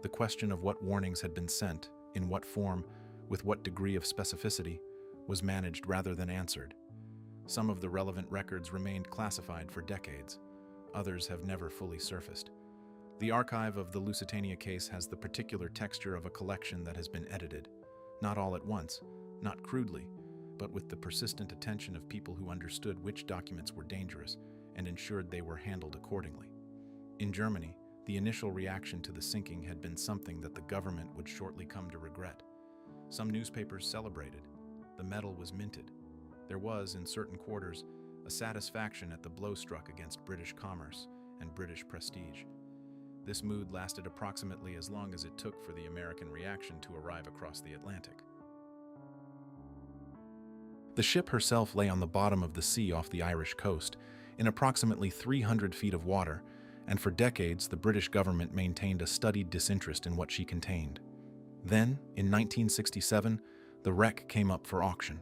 The question of what warnings had been sent, in what form, with what degree of specificity, was managed rather than answered. Some of the relevant records remained classified for decades. Others have never fully surfaced. The archive of the Lusitania case has the particular texture of a collection that has been edited, not all at once, not crudely, but with the persistent attention of people who understood which documents were dangerous and ensured they were handled accordingly. In Germany, the initial reaction to the sinking had been something that the government would shortly come to regret. Some newspapers celebrated. The medal was minted. There was, in certain quarters, a satisfaction at the blow struck against British commerce and British prestige. This mood lasted approximately as long as it took for the American reaction to arrive across the Atlantic. The ship herself lay on the bottom of the sea off the Irish coast, in approximately 300 feet of water, and for decades the British government maintained a studied disinterest in what she contained. Then, in 1967, the wreck came up for auction.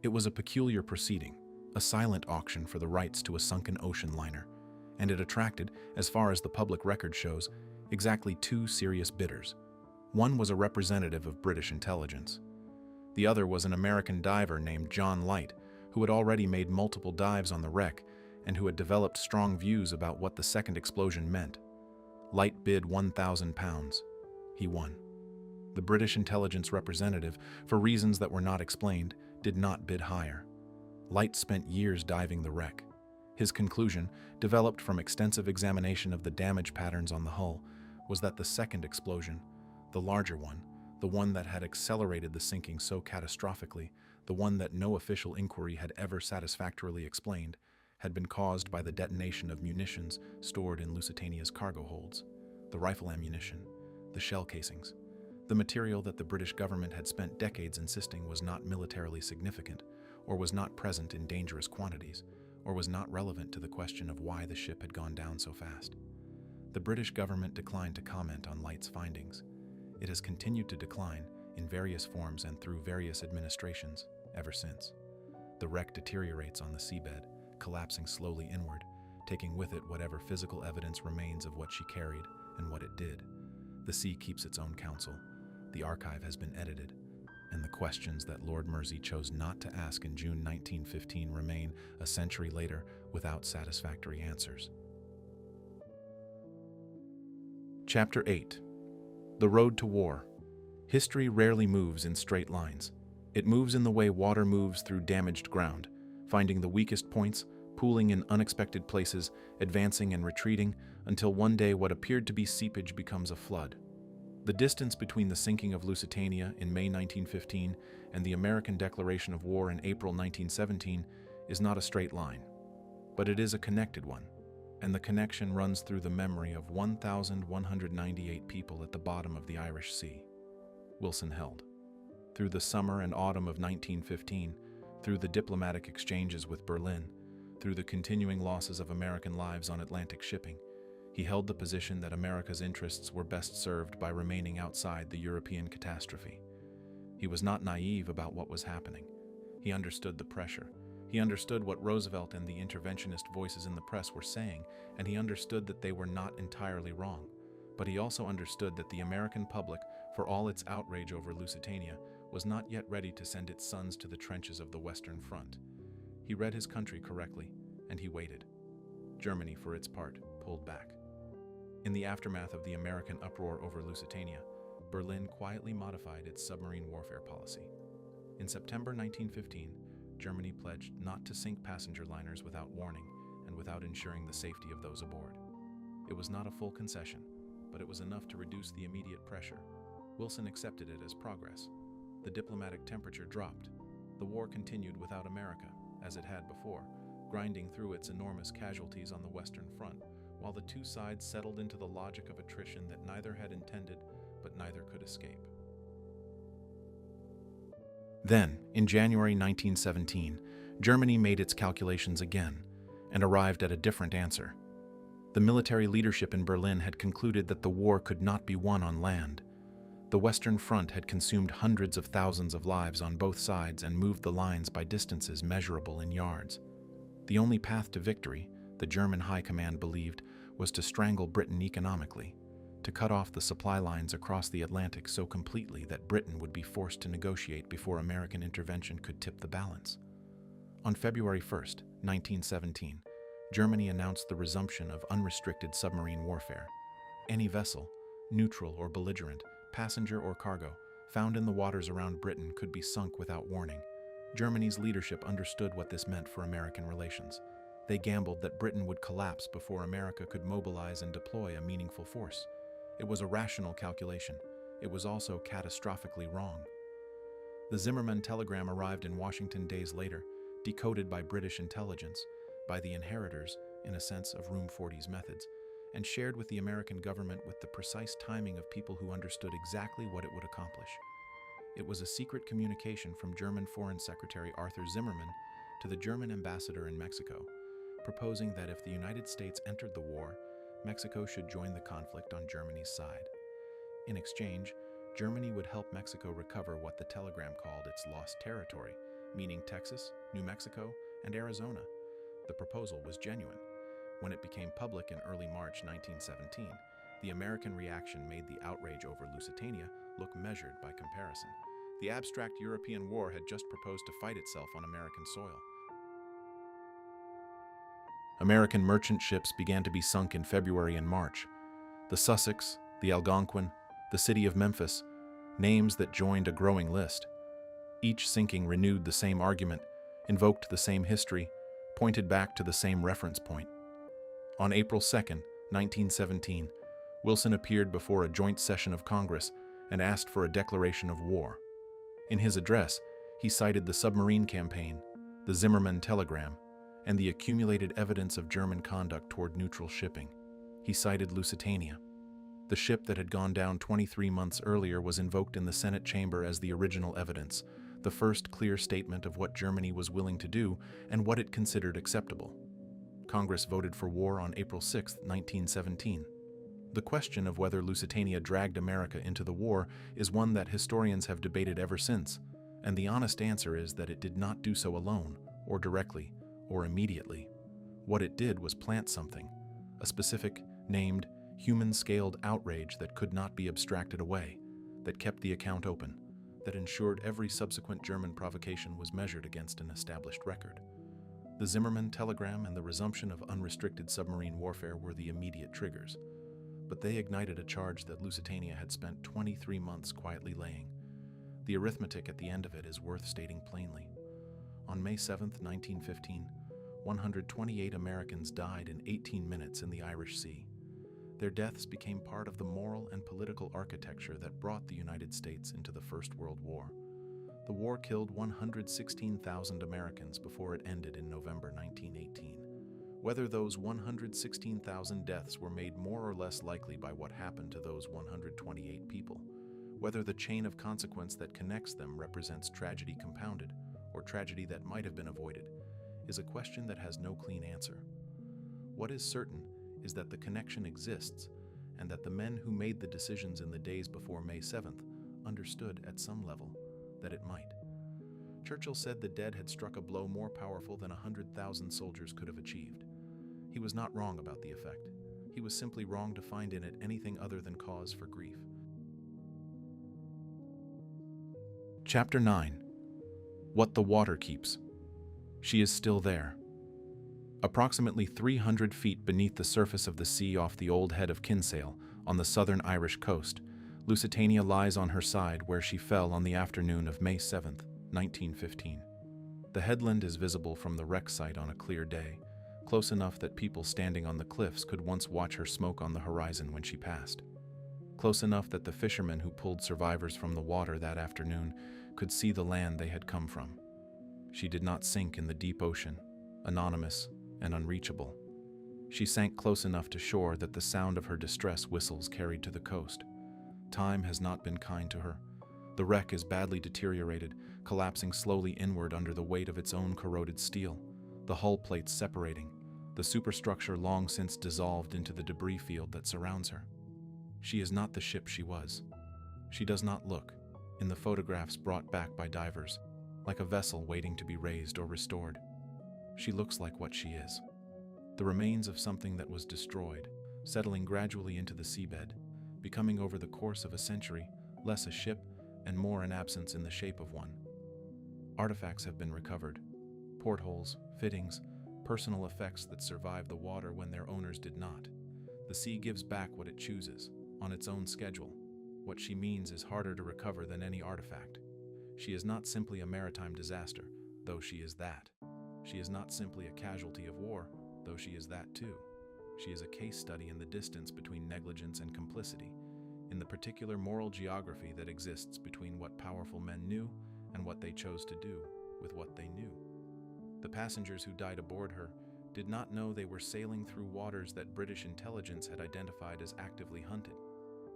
It was a peculiar proceeding, a silent auction for the rights to a sunken ocean liner, and it attracted, as far as the public record shows, exactly two serious bidders. One was a representative of British intelligence. The other was an American diver named John Light, who had already made multiple dives on the wreck and who had developed strong views about what the second explosion meant. Light bid £1,000. He won. The British intelligence representative, for reasons that were not explained, did not bid higher. Light spent years diving the wreck. His conclusion, developed from extensive examination of the damage patterns on the hull, was that the second explosion, the larger one, the one that had accelerated the sinking so catastrophically, the one that no official inquiry had ever satisfactorily explained, had been caused by the detonation of munitions stored in Lusitania's cargo holds, the rifle ammunition, the shell casings, the material that the British government had spent decades insisting was not militarily significant, or was not present in dangerous quantities, or was not relevant to the question of why the ship had gone down so fast. The British government declined to comment on Light's findings. It has continued to decline, in various forms and through various administrations, ever since. The wreck deteriorates on the seabed, collapsing slowly inward, taking with it whatever physical evidence remains of what she carried and what it did. The sea keeps its own counsel. The archive has been edited, and the questions that Lord Mersey chose not to ask in June 1915 remain, a century later, without satisfactory answers. Chapter 8. The Road to War. History rarely moves in straight lines. It moves in the way water moves through damaged ground, finding the weakest points, pooling in unexpected places, advancing and retreating, until one day what appeared to be seepage becomes a flood. The distance between the sinking of Lusitania in May 1915 and the American declaration of war in April 1917 is not a straight line, but it is a connected one, and the connection runs through the memory of 1,198 people at the bottom of the Irish Sea. Wilson held. Through the summer and autumn of 1915, through the diplomatic exchanges with Berlin, through the continuing losses of American lives on Atlantic shipping, he held the position that America's interests were best served by remaining outside the European catastrophe. He was not naive about what was happening. He understood the pressure. He understood what Roosevelt and the interventionist voices in the press were saying, and he understood that they were not entirely wrong. But he also understood that the American public, for all its outrage over Lusitania, was not yet ready to send its sons to the trenches of the Western Front. He read his country correctly, and he waited. Germany, for its part, pulled back. In the aftermath of the American uproar over Lusitania, Berlin quietly modified its submarine warfare policy. In September 1915, Germany pledged not to sink passenger liners without warning and without ensuring the safety of those aboard. It was not a full concession, but it was enough to reduce the immediate pressure. Wilson accepted it as progress. The diplomatic temperature dropped. The war continued without America, as it had before, grinding through its enormous casualties on the Western Front, while the two sides settled into the logic of attrition that neither had intended, but neither could escape. Then, in January 1917, Germany made its calculations again and arrived at a different answer. The military leadership in Berlin had concluded that the war could not be won on land. The Western Front had consumed hundreds of thousands of lives on both sides and moved the lines by distances measurable in yards. The only path to victory, the German High Command believed, was to strangle Britain economically, to cut off the supply lines across the Atlantic so completely that Britain would be forced to negotiate before American intervention could tip the balance. On February 1, 1917, Germany announced the resumption of unrestricted submarine warfare. Any vessel, neutral or belligerent, passenger or cargo, found in the waters around Britain could be sunk without warning. Germany's leadership understood what this meant for American relations. They gambled that Britain would collapse before America could mobilize and deploy a meaningful force. It was a rational calculation. It was also catastrophically wrong. The Zimmermann telegram arrived in Washington days later, decoded by British intelligence, by the inheritors, in a sense, of Room 40's methods, and shared with the American government with the precise timing of people who understood exactly what it would accomplish. It was a secret communication from German Foreign Secretary Arthur Zimmermann to the German ambassador in Mexico, proposing that if the United States entered the war, Mexico should join the conflict on Germany's side. In exchange, Germany would help Mexico recover what the telegram called its lost territory, meaning Texas, New Mexico, and Arizona. The proposal was genuine. When it became public in early March 1917, the American reaction made the outrage over Lusitania look measured by comparison. The abstract European war had just proposed to fight itself on American soil. American merchant ships began to be sunk in February and March. The Sussex, the Algonquin, the City of Memphis, names that joined a growing list. Each sinking renewed the same argument, invoked the same history, pointed back to the same reference point. On April 2, 1917, Wilson appeared before a joint session of Congress and asked for a declaration of war. In his address, he cited the submarine campaign, the Zimmermann telegram, and the accumulated evidence of German conduct toward neutral shipping. He cited Lusitania. The ship that had gone down 23 months earlier was invoked in the Senate chamber as the original evidence, the first clear statement of what Germany was willing to do and what it considered acceptable. Congress voted for war on April 6, 1917. The question of whether Lusitania dragged America into the war is one that historians have debated ever since, and the honest answer is that it did not do so alone, or directly, or immediately. What it did was plant something, a specific, named, human-scaled outrage that could not be abstracted away, that kept the account open, that ensured every subsequent German provocation was measured against an established record. The Zimmermann telegram and the resumption of unrestricted submarine warfare were the immediate triggers, but they ignited a charge that Lusitania had spent 23 months quietly laying. The arithmetic at the end of it is worth stating plainly. On May 7, 1915, 128 Americans died in 18 minutes in the Irish Sea. Their deaths became part of the moral and political architecture that brought the United States into the First World War. The war killed 116,000 Americans before it ended in November 1918. Whether those 116,000 deaths were made more or less likely by what happened to those 128 people, whether the chain of consequence that connects them represents tragedy compounded or tragedy that might have been avoided, is a question that has no clean answer. What is certain is that the connection exists and that the men who made the decisions in the days before May 7th understood at some level that it might. Churchill said the dead had struck a blow more powerful than 100,000 soldiers could have achieved. He was not wrong about the effect. He was simply wrong to find in it anything other than cause for grief. Chapter 9. What the Water Keeps. She is still there. Approximately 300 feet beneath the surface of the sea off the old head of Kinsale, on the southern Irish coast, Lusitania lies on her side where she fell on the afternoon of May 7, 1915. The headland is visible from the wreck site on a clear day, close enough that people standing on the cliffs could once watch her smoke on the horizon when she passed. Close enough that the fishermen who pulled survivors from the water that afternoon could see the land they had come from. She did not sink in the deep ocean, anonymous and unreachable. She sank close enough to shore that the sound of her distress whistles carried to the coast. Time has not been kind to her. The wreck is badly deteriorated, collapsing slowly inward under the weight of its own corroded steel, the hull plates separating, the superstructure long since dissolved into the debris field that surrounds her. She is not the ship she was. She does not look, in the photographs brought back by divers, like a vessel waiting to be raised or restored. She looks like what she is, the remains of something that was destroyed, settling gradually into the seabed, becoming over the course of a century less a ship and more an absence in the shape of one. Artifacts have been recovered: portholes, fittings, personal effects that survived the water when their owners did not. The The sea gives back what it chooses, on its own schedule. What she means is harder to recover than any artifact. She is not simply a maritime disaster, though she is that. She is not simply a casualty of war, though she is that too. She is a case study in the distance between negligence and complicity, in the particular moral geography that exists between what powerful men knew and what they chose to do with what they knew. The passengers who died aboard her did not know they were sailing through waters that British intelligence had identified as actively hunted.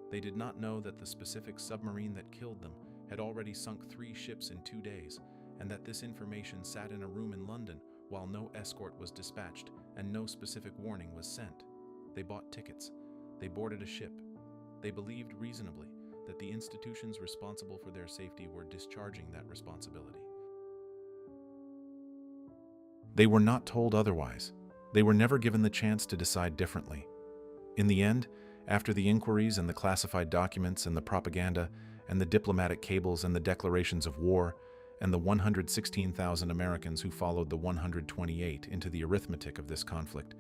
They did not know that the specific submarine that killed them had already sunk 3 ships in 2 days, and that this information sat in a room in London while no escort was dispatched and no specific warning was sent. They bought tickets. They boarded a ship. They believed reasonably that the institutions responsible for their safety were discharging that responsibility. They were not told otherwise. They were never given the chance to decide differently. In the end, after the inquiries and the classified documents and the propaganda and the diplomatic cables and the declarations of war and the 116,000 Americans who followed the 128 into the arithmetic of this conflict,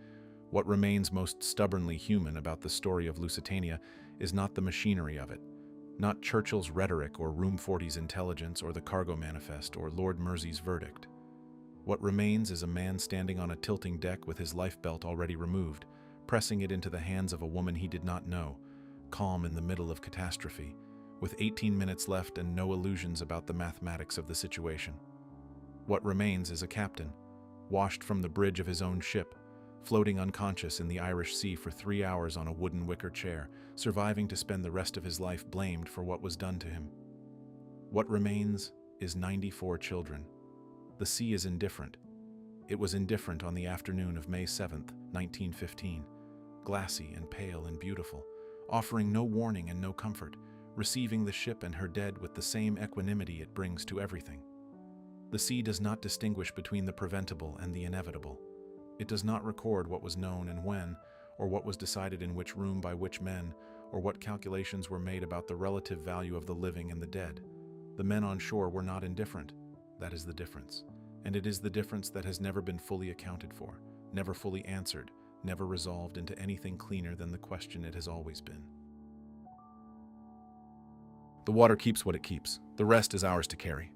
what remains most stubbornly human about the story of Lusitania is not the machinery of it, not Churchill's rhetoric or Room 40's intelligence or the cargo manifest or Lord Mersey's verdict. What remains is a man standing on a tilting deck with his lifebelt already removed, pressing it into the hands of a woman he did not know, calm in the middle of catastrophe, with 18 minutes left and no illusions about the mathematics of the situation. What remains is a captain, washed from the bridge of his own ship, floating unconscious in the Irish Sea for 3 hours on a wooden wicker chair, surviving to spend the rest of his life blamed for what was done to him. What remains is 94 children. The sea is indifferent. It was indifferent on the afternoon of May 7th, 1915, glassy and pale and beautiful, offering no warning and no comfort, receiving the ship and her dead with the same equanimity it brings to everything. The sea does not distinguish between the preventable and the inevitable. It does not record what was known and when, or what was decided in which room by which men, or what calculations were made about the relative value of the living and the dead. The men on shore were not indifferent. That is the difference. And it is the difference that has never been fully accounted for, never fully answered, never resolved into anything cleaner than the question it has always been. The water keeps what it keeps. The rest is ours to carry.